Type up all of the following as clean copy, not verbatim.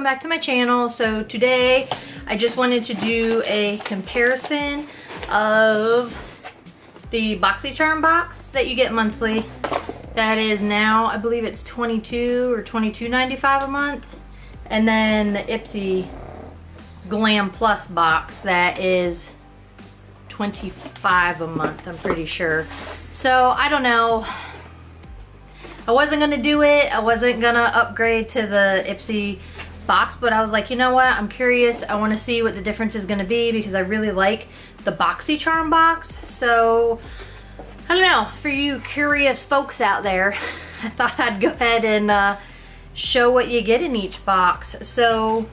back to my channel. So today I just wanted to do a comparison of the BoxyCharm box that you get monthly. That is now, I believe it's $22 or $22.95 a month. And then the IPSY GLAM Plus box that is $25 a month, I'm pretty sure. So I don't know. I wasn't gonna do it. I wasn't gonna upgrade to the IPSY box, but I was like, you know what? I'm curious. I want to see what the difference is gonna be because I really like the BoxyCharm box. So I don't know. For you curious folks out there, I thought I'd go ahead and show what you get in each box. So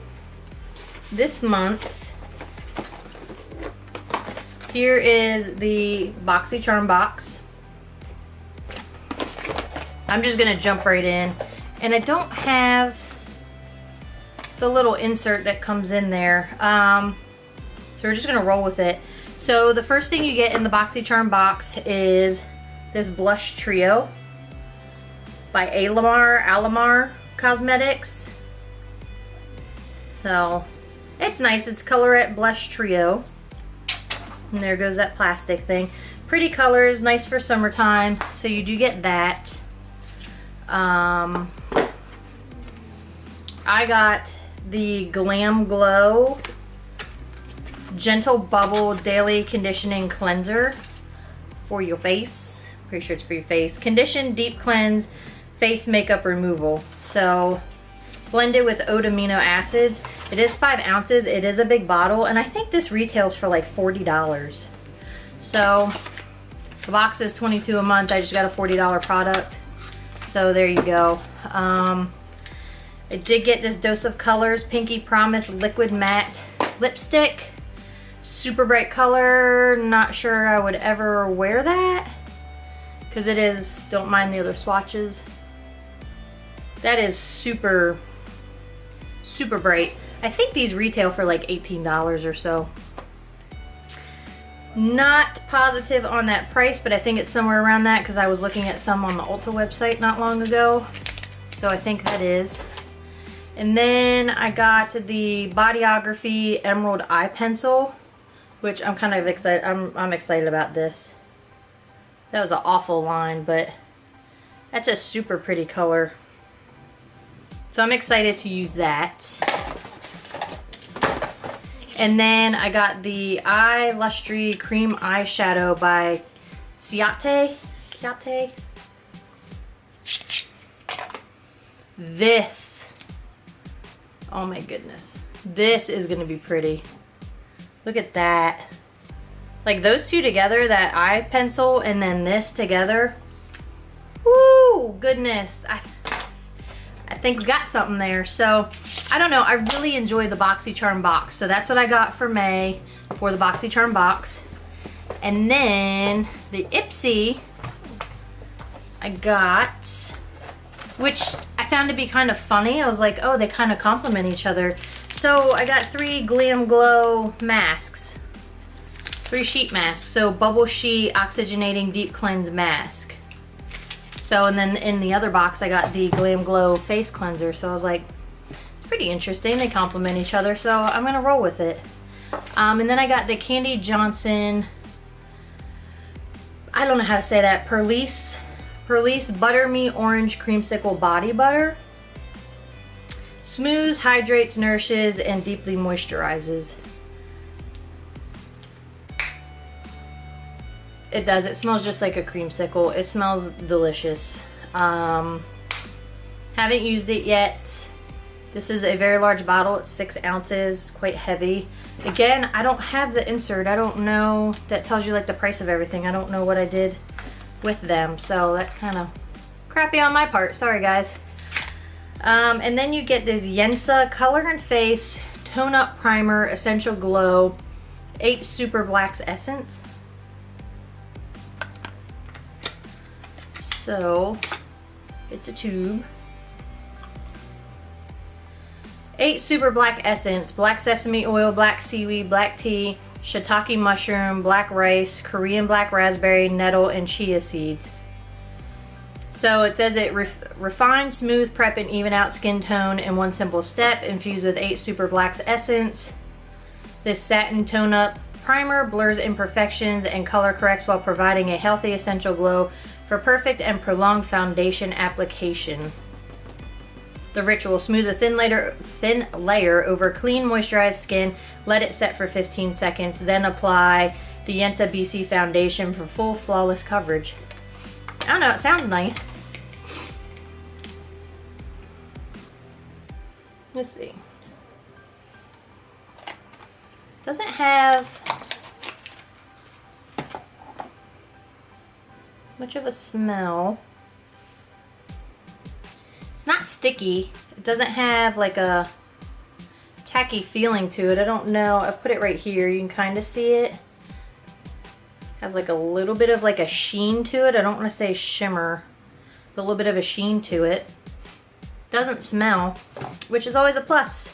this month, here is the BoxyCharm box. I'm just gonna jump right in, and I don't have the little insert that comes in there, so we're just gonna roll with it. So the first thing you get in the BoxyCharm box is this blush trio by Alamar Cosmetics. So it's nice. It's Colorette Blush Trio, and there goes that plastic thing. Pretty colors, nice for summertime. So you do get that. I got the Glam Glow Gentle Bubble Daily Conditioning Cleanser for your face. Pretty sure it's for your face. Condition, deep cleanse, face makeup removal. So blended with oat amino acids. It is 5 ounces. It is a big bottle, and I think this retails for like $40. So the box is $22 a month. I just got a $40 product. So there you go. I did get this Dose of Colors Pinky Promise Liquid Matte Lipstick. Super bright color. Not sure I would ever wear that because it is, don't mind the other swatches. That is super, super bright. I think these retail for like $18 or so. Not positive on that price, but I think it's somewhere around that because I was looking at some on the Ulta website not long ago. So I think that is. And then I got the Bodyography Emerald Eye Pencil, which I'm kind of excited. I'm excited about this. That was an awful line, but that's a super pretty color. So I'm excited to use that. And then I got the Eye Lustry Cream Eyeshadow by Ciate. This, oh my goodness. This is gonna be pretty. Look at that. Like those two together, that eye pencil and then this together. Woo, goodness. I think we got something there. So I don't know, I really enjoy the BoxyCharm box. So that's what I got for May for the BoxyCharm box. And then the IPSY I got, which I found to be kind of funny. I was like, oh, they kind of complement each other. So I got 3 Glam Glow masks. 3 sheet masks. So Bubble Sheet Oxygenating Deep Cleanse Mask. So, and then in the other box, I got the Glam Glow Face Cleanser. So I was like, it's pretty interesting. They complement each other. So I'm going to roll with it. And then I got the Candy Johnson, I don't know how to say that, Perlice Butter Me Orange Creamsicle Body Butter. Smooths, hydrates, nourishes, and deeply moisturizes. It does. It smells just like a creamsicle. It smells delicious. Haven't used it yet. This is a very large bottle. It's 6 ounces, quite heavy. Again, I don't have the insert. I don't know. That tells you like the price of everything. I don't know what I did with them. So that's kind of crappy on my part. Sorry, guys. And then you get this Yensa Color and Face Tone Up Primer Essential Glow 8 Super Blacks Essence. So it's a tube. 8 Super Black Essence, black sesame oil, black seaweed, black tea, shiitake mushroom, black rice, Korean black raspberry, nettle, and chia seeds. So it says it refine, smooth, prep, and even out skin tone in one simple step, infused with 8 Super Blacks Essence. This satin tone up primer blurs imperfections and color corrects while providing a healthy essential glow for perfect and prolonged foundation application. The Ritual, smooth a thin layer over clean moisturized skin, let it set for 15 seconds, then apply the Yensa BC foundation for full flawless coverage. I don't know, it sounds nice. Let's see. Doesn't have much of a smell. It's not sticky. It doesn't have like a tacky feeling to it. I don't know. I put it right here. You can kind of see it. Has like a little bit of like a sheen to it. I don't want to say shimmer, but a little bit of a sheen to it. Doesn't smell, which is always a plus.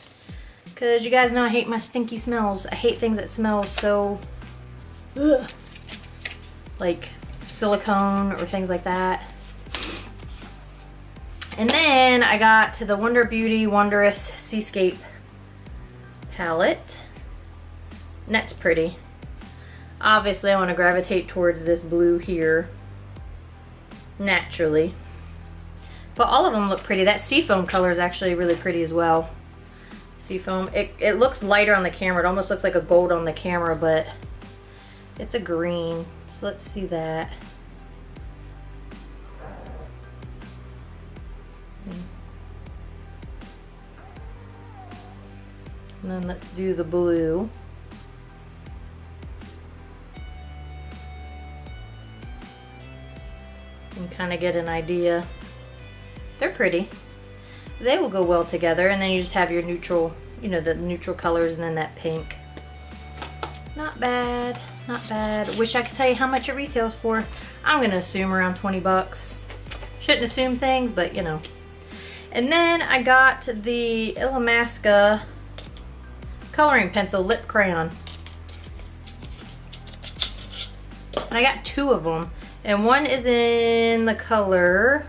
Because you guys know I hate my stinky smells. I hate things that smell so, ugh, like silicone or things like that. And then I got the Wonder Beauty Wondrous Seascape palette. And that's pretty. Obviously I want to gravitate towards this blue here, naturally. But all of them look pretty. That seafoam color is actually really pretty as well. Seafoam. It looks lighter on the camera. It almost looks like a gold on the camera, but it's a green. So let's see that. And then let's do the blue. And kind of get an idea. They're pretty. They will go well together, and then you just have your neutral, you know, the neutral colors and then that pink. Not bad, not bad. Wish I could tell you how much it retails for. I'm gonna assume around 20 bucks. Shouldn't assume things, but you know. And then I got the Illamasqua coloring pencil lip crayon. And I got 2 of them. And one is in the color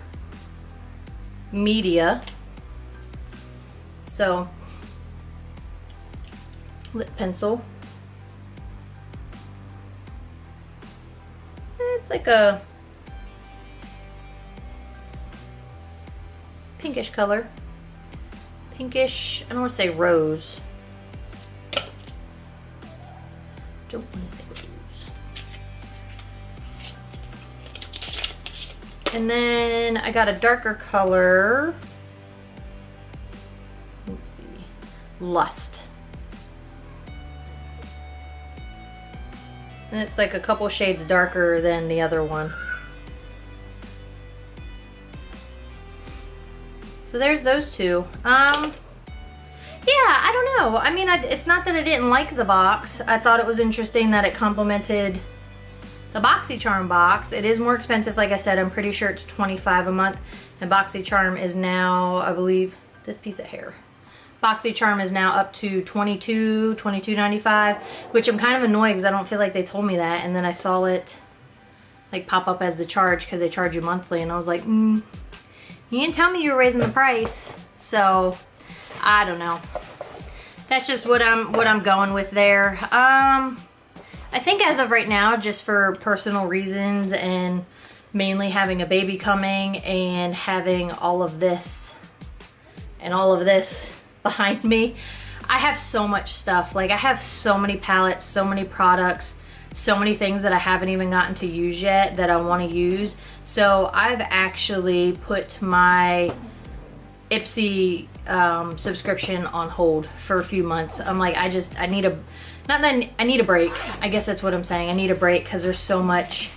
Media. So, lip pencil. It's like a pinkish color. Pinkish, I don't want to say rose. Don't want to say rose. And then I got a darker color. Let's see. Lust. And it's like a couple shades darker than the other one. So there's those 2. Yeah, I don't know. I mean, it's not that I didn't like the box. I thought it was interesting that it complemented the BoxyCharm box. It is more expensive, like I said. I'm pretty sure it's $25 a month. And BoxyCharm is now, I believe, this piece of hair. BoxyCharm is now up to $22.95, which I'm kind of annoyed because I don't feel like they told me that. And then I saw it like pop up as the charge because they charge you monthly. And I was like, you didn't tell me you were raising the price. So, I don't know. That's just what I'm going with there. I think as of right now, just for personal reasons and mainly having a baby coming and having all of this and all of this behind me, I have so much stuff. Like I have so many palettes, so many products, so many things that I haven't even gotten to use yet that I want to use. So I've actually put my IPSY subscription on hold for a few months. I'm like, I need a, not that I need a break. I guess that's what I'm saying. I need a break because there's so much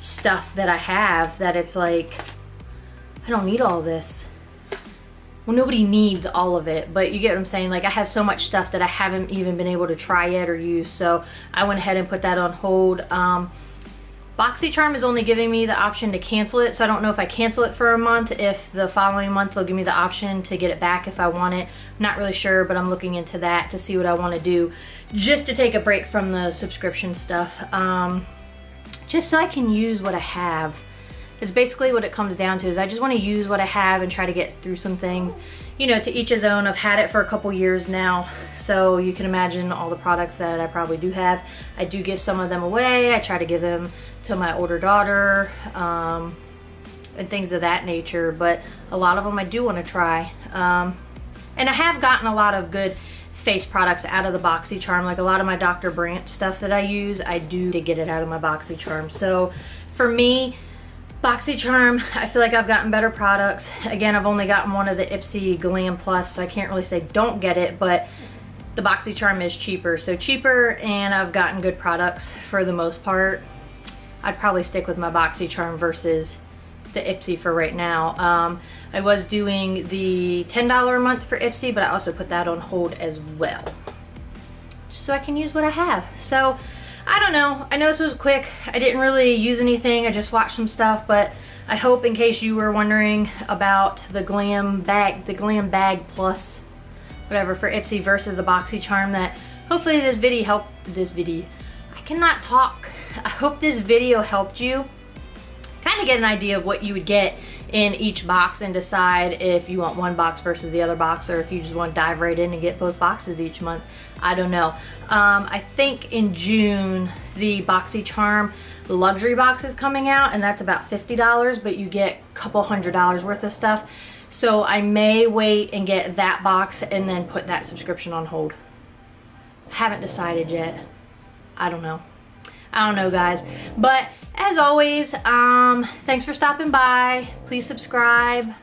stuff that I have that it's like, I don't need all this. Well, nobody needs all of it, but you get what I'm saying? Like I have so much stuff that I haven't even been able to try yet or use. So I went ahead and put that on hold. BoxyCharm is only giving me the option to cancel it, so I don't know if I cancel it for a month, if the following month they'll give me the option to get it back if I want it. I'm not really sure, but I'm looking into that to see what I want to do, just to take a break from the subscription stuff, just so I can use what I have. It's basically what it comes down to, is I just want to use what I have and try to get through some things. You know, to each his own. I've had it for a couple years now, so you can imagine all the products that I probably do have. I do give some of them away. I try to give them to my older daughter, and things of that nature, but a lot of them I do want to try. And I have gotten a lot of good face products out of the BoxyCharm. Like a lot of my Dr. Brandt stuff that I use, I do to get it out of my BoxyCharm. So for me, BoxyCharm, I feel like I've gotten better products. Again, I've only gotten one of the IPSY GLAM Plus, so I can't really say don't get it, but the BoxyCharm is cheaper. So cheaper, and I've gotten good products for the most part. I'd probably stick with my BoxyCharm versus the IPSY for right now. I was doing the $10 a month for IPSY, but I also put that on hold as well, just so I can use what I have. So I don't know. I know this was quick. I didn't really use anything. I just watched some stuff, but I hope, in case you were wondering about the Glam Bag Plus, whatever, for IPSY versus the BoxyCharm, that hopefully this video helped. I cannot talk. I hope this video helped you kind of get an idea of what you would get in each box and decide if you want one box versus the other box, or if you just want to dive right in and get both boxes each month. I don't know. I think in June the BoxyCharm luxury box is coming out, and that's about $50, but you get a couple $100 worth of stuff. So I may wait and get that box and then put that subscription on hold. Haven't decided yet. I don't know, guys. But as always, thanks for stopping by. Please subscribe.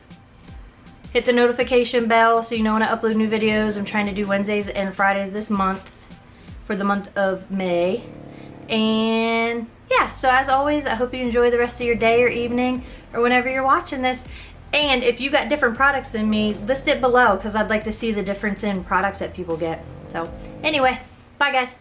Hit the notification bell so you know when I upload new videos. I'm trying to do Wednesdays and Fridays this month for the month of May. And yeah, so as always, I hope you enjoy the rest of your day or evening or whenever you're watching this. And if you got different products than me, list it below, because I'd like to see the difference in products that people get. So anyway, bye guys.